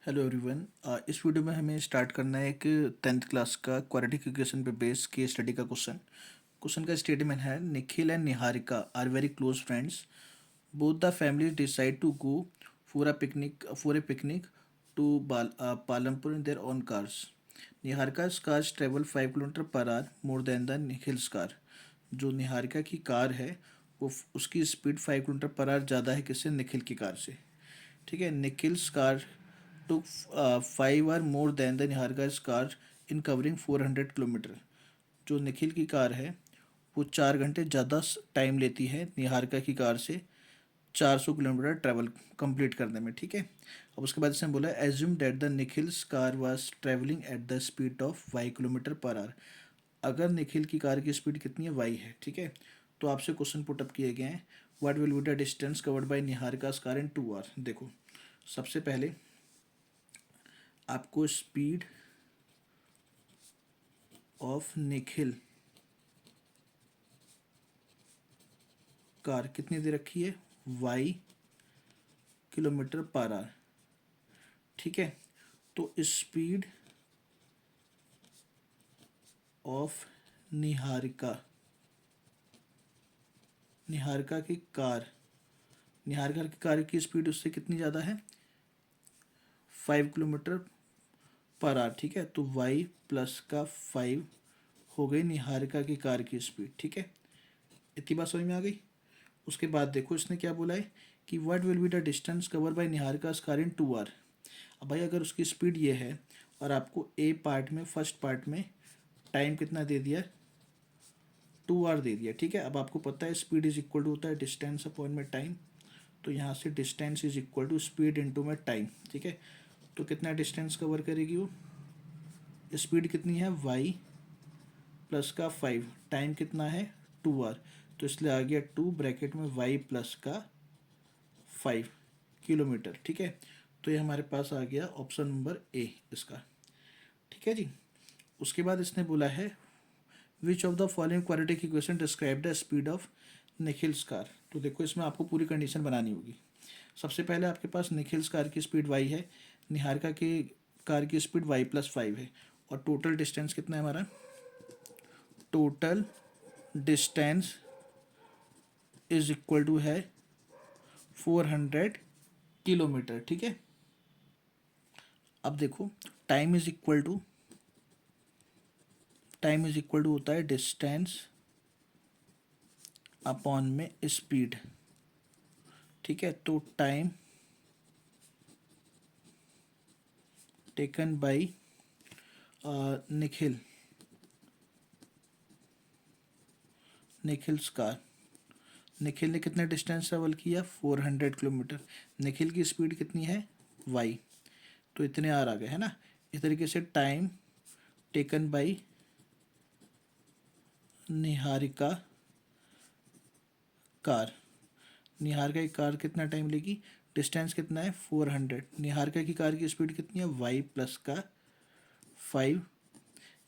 Hello everyone. इस video में हमें स्टार्ट करना है एक 10th क्लास का क्वाड्रेटिक इक्वेशन पे बेस के स्टडी का क्वेश्चन। क्वेश्चन का स्टेटमेंट है, Nikhil and Niharika are very close friends. Both the family decide to go for a picnic to Palampur in their own cars. Niharika's cars travel 5 kilometre per hour more than the Nikhil's car. जो निहारिका की car है वो उसकी speed 5 kilometre per our ज़्यादा है किससे, निखिल की car से। ठीक है, Nikhil's car took 5 hour more than the Niharika's car in covering 400 kilometre. जो निखिल की कार है वो 4 घंटे ज़्यादा टाइम लेती है निहारिका की कार से 400 किलोमीटर ट्रैवल कंप्लीट करने में। ठीक है, अब उसके बाद इसने बोला assume that the Nikhil's car was travelling at the speed of 5 kilometre per hour. अगर निखिल की कार की स्पीड कितनी है, वाई है। ठीक है, तो आपसे क्वेश्चन पुटअप किए गए हैं, what will be the distance covered by Niharika's car in 2 hour. देखो, सबसे पहले आपको स्पीड ऑफ निखिल कार कितनी दे रखी है, वाई किलोमीटर पर आवर। ठीक है, तो स्पीड ऑफ निहारिका निहारिका की कार निहारिका की कार की स्पीड उससे कितनी ज़्यादा है, 5 किलोमीटर पर आवर। ठीक है, तो वाई प्लस का 5 हो गई निहारिका की कार की स्पीड। ठीक है, इतनी बात समझ में आ गई। उसके बाद देखो इसने क्या बोला है कि what will be the distance cover by Niharika's car in 2 hour. अब भाई अगर उसकी स्पीड ये है और आपको ए पार्ट में, फर्स्ट पार्ट में टाइम कितना दे दिया, 2 आवर दे दिया। ठीक है, अब आपको पता है स्पीड इज इक्वल टू होता है डिस्टेंस अपॉन में टाइम। तो यहाँ से distance is equal to speed into में टाइम। ठीक है, तो कितना डिस्टेंस कवर करेगी वो, स्पीड कितनी है वाई प्लस का 5, टाइम कितना है 2 आवर, तो इसलिए आ गया 2 ब्रैकेट में वाई प्लस का 5 किलोमीटर। ठीक है, तो ये हमारे पास आ गया ऑप्शन नंबर ए इसका। ठीक है जी, उसके बाद इसने बोला है which of the following quadratic equation describe the speed of Nikhil's car. तो देखो इसमें आपको पूरी कंडीशन बनानी होगी। सबसे पहले आपके पास निखिल्स कार की स्पीड वाई है, निहारिका की कार की स्पीड वाई प्लस 5 है, और टोटल डिस्टेंस कितना है हमारा, total distance is equal to है 400 किलोमीटर। ठीक है, अब देखो टाइम इज इक्वल टू होता है डिस्टेंस अपॉन में स्पीड। ठीक है, तो time taken by Nikhil Nikhil's car. Nikhil ने कितना डिस्टेंस ट्रेवल किया, 400 किलोमीटर। निखिल की स्पीड कितनी है, वाई, तो इतने आर आ गए है ना। इस तरीके से time taken by Niharika car, Niharika की कार कितना टाइम लेगी, डिस्टेंस कितना है 400, निहारिका की कार की स्पीड कितनी है वाई प्लस का 5,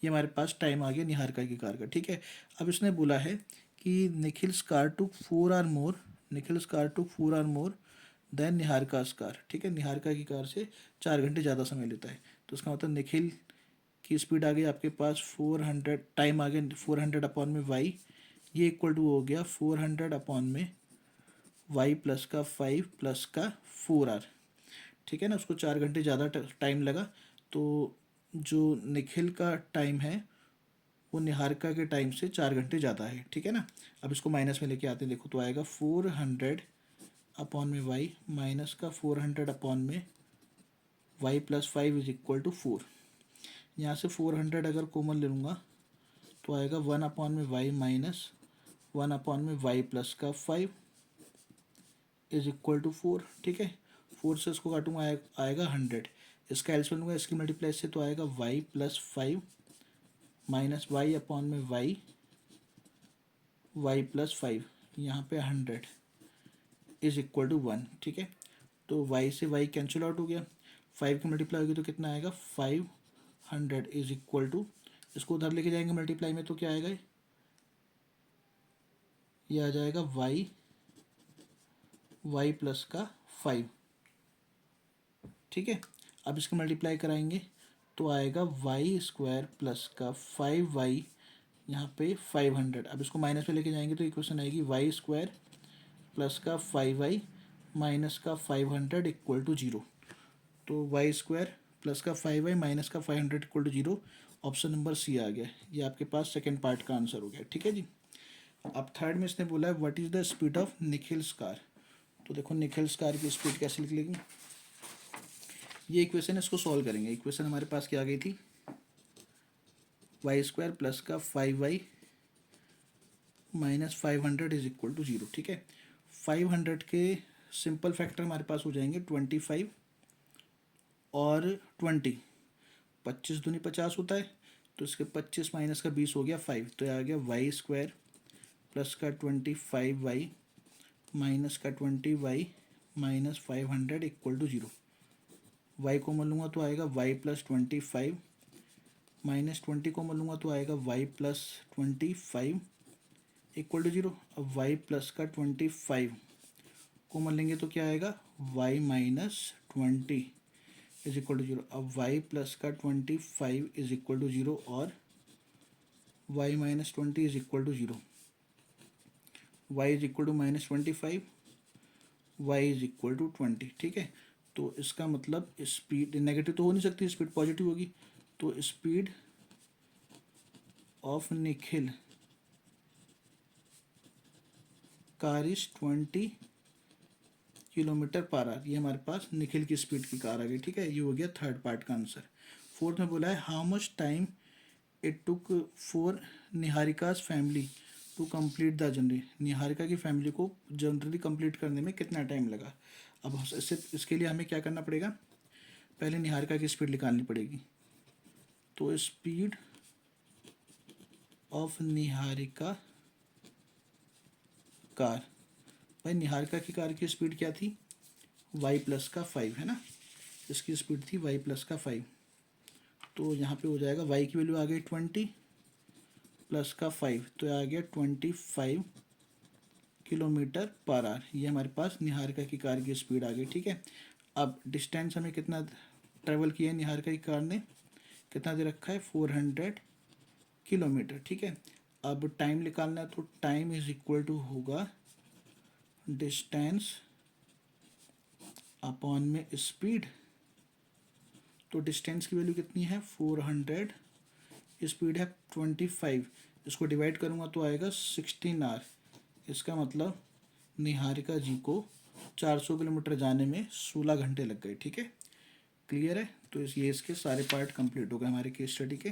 ये हमारे पास टाइम आ गया निहारिका की कार का। ठीक है, अब इसने बोला है कि Nikhil's car took 4 hour more than Niharika's car. ठीक है, निहारिका की कार से 4 घंटे ज़्यादा समय लेता है, तो उसका मतलब निखिल की स्पीड आ गई आपके पास 400, टाइम आ गया 400 अपॉन में वाई, ये इक्वल टू हो गया 400 अपॉन में वाई प्लस का 5 प्लस का 4 आवर। ठीक है ना, उसको 4 घंटे ज़्यादा टाइम लगा, तो जो निखिल का टाइम है वो निहारिका के टाइम से 4 घंटे ज़्यादा है। ठीक है ना, अब इसको माइनस में लेके आते हैं, देखो तो आएगा 400 अपॉन में वाई माइनस का 400 अपॉन में y plus 5 is equal to 4। यहाँ से 400 अगर कॉमन ले लूँगा तो आएगा 1 अपॉन में वाई माइनस 1 अपॉन में वाई प्लस का 5 इज इक्वल टू 4। ठीक है, 4 से इसको काटूंगा आएगा 100, इसका एल्सियम लूँगा, इसकी मल्टीप्लाई से तो आएगा y plus 5 minus y upon में वाई प्लस 5, यहाँ पे 100 इज इक्वल टू 1। ठीक है, तो वाई से वाई कैंसिल आउट हो गया, 5 की मल्टीप्लाई होगी तो कितना आएगा 500 इज इक्वल टू, इसको उधर लेके जाएंगे मल्टीप्लाई में तो क्या आएगा, ये आ जाएगा वाई प्लस का 5। ठीक है, अब इसको मल्टीप्लाई कराएंगे तो आएगा वाई स्क्वायर प्लस का 5y, यहाँ पे 500। अब इसको माइनस पे लेके जाएंगे तो इक्वेशन आएगी वाई स्क्वायर प्लस का 5y माइनस का 500 इक्वल टू 0। तो वाई स्क्वायर प्लस का 5y माइनस का 500 equal to 0, option number C आ गया। ये आपके पास सेकेंड पार्ट का आंसर हो गया, ठीक है जी। अब थर्ड में इसने बोला है what is the speed of Nikhil's car. तो देखो निखिल्स कार की स्पीड कैसे लिख लेंगे, ये इक्वेशन इसको सॉल्व करेंगे। इक्वेशन हमारे पास क्या आ गई थी, वाई स्क्वायर प्लस का 5y minus 500 is equal to 0, ठीक है। 500 के सिंपल फैक्टर हमारे पास हो जाएंगे 25 और 20, 25 दूनी 50 होता है, तो इसके 25 माइनस का 20 हो गया 5, तो ये आ गया वाई स्क्वायर प्लस का 25y माइनस का 20y minus 500 equal to 0। Y को लूँगा तो आएगा वाई प्लस 25 माइनस 20 को लूँगा तो आएगा वाई प्लस 25 इक्वल टू 0। अब वाई प्लस का 25 को लेंगे तो क्या आएगा, y minus 20 is equal to 0। अब वाई प्लस का 25 इज इक्वल टू 0 और y minus 20 is equal to 0। Y is equal to minus 25, y is equal to 20, ठीक है। तो इसका मतलब स्पीड नेगेटिव तो हो नहीं सकती, स्पीड पॉजिटिव होगी, तो speed of Nikhil car is 20 kilometre per our. ये हमारे पास निखिल की स्पीड की कार आ गई, ठीक है। ये हो गया थर्ड पार्ट का आंसर। फोर्थ में बोला है how much time it took for Niharika's family to complete the journey. Niharika की फैमिली को जर्नी कंप्लीट करने में कितना टाइम लगा। अब इसके लिए हमें क्या करना पड़ेगा, पहले निहारिका की स्पीड निकालनी पड़ेगी। तो स्पीड ऑफ निहारिका कार, भाई निहारिका की कार की स्पीड क्या थी, y प्लस का 5 है ना, इसकी स्पीड थी y प्लस का 5। तो यहाँ पे हो जाएगा y की वैल्यू आ गई 20 प्लस का 5, तो आ गया 25 किलोमीटर पर आवर। ये हमारे पास निहारिका की कार की स्पीड आ गई, ठीक है। अब डिस्टेंस हमें कितना ट्रेवल किया है निहारिका की कार ने, कितना दे रखा है 400 किलोमीटर, ठीक है। अब टाइम निकालना है तो टाइम इज इक्वल टू होगा डिस्टेंस अपॉन में स्पीड। तो डिस्टेंस की वैल्यू कितनी है 400, स्पीड है 25, इसको डिवाइड करूँगा तो आएगा 16 आवर। इसका मतलब निहारिका जी को 400 किलोमीटर जाने में 16 घंटे लग गए, ठीक है। क्लियर है। तो ये इसके सारे पार्ट कंप्लीट हो गए हमारे केस स्टडी के।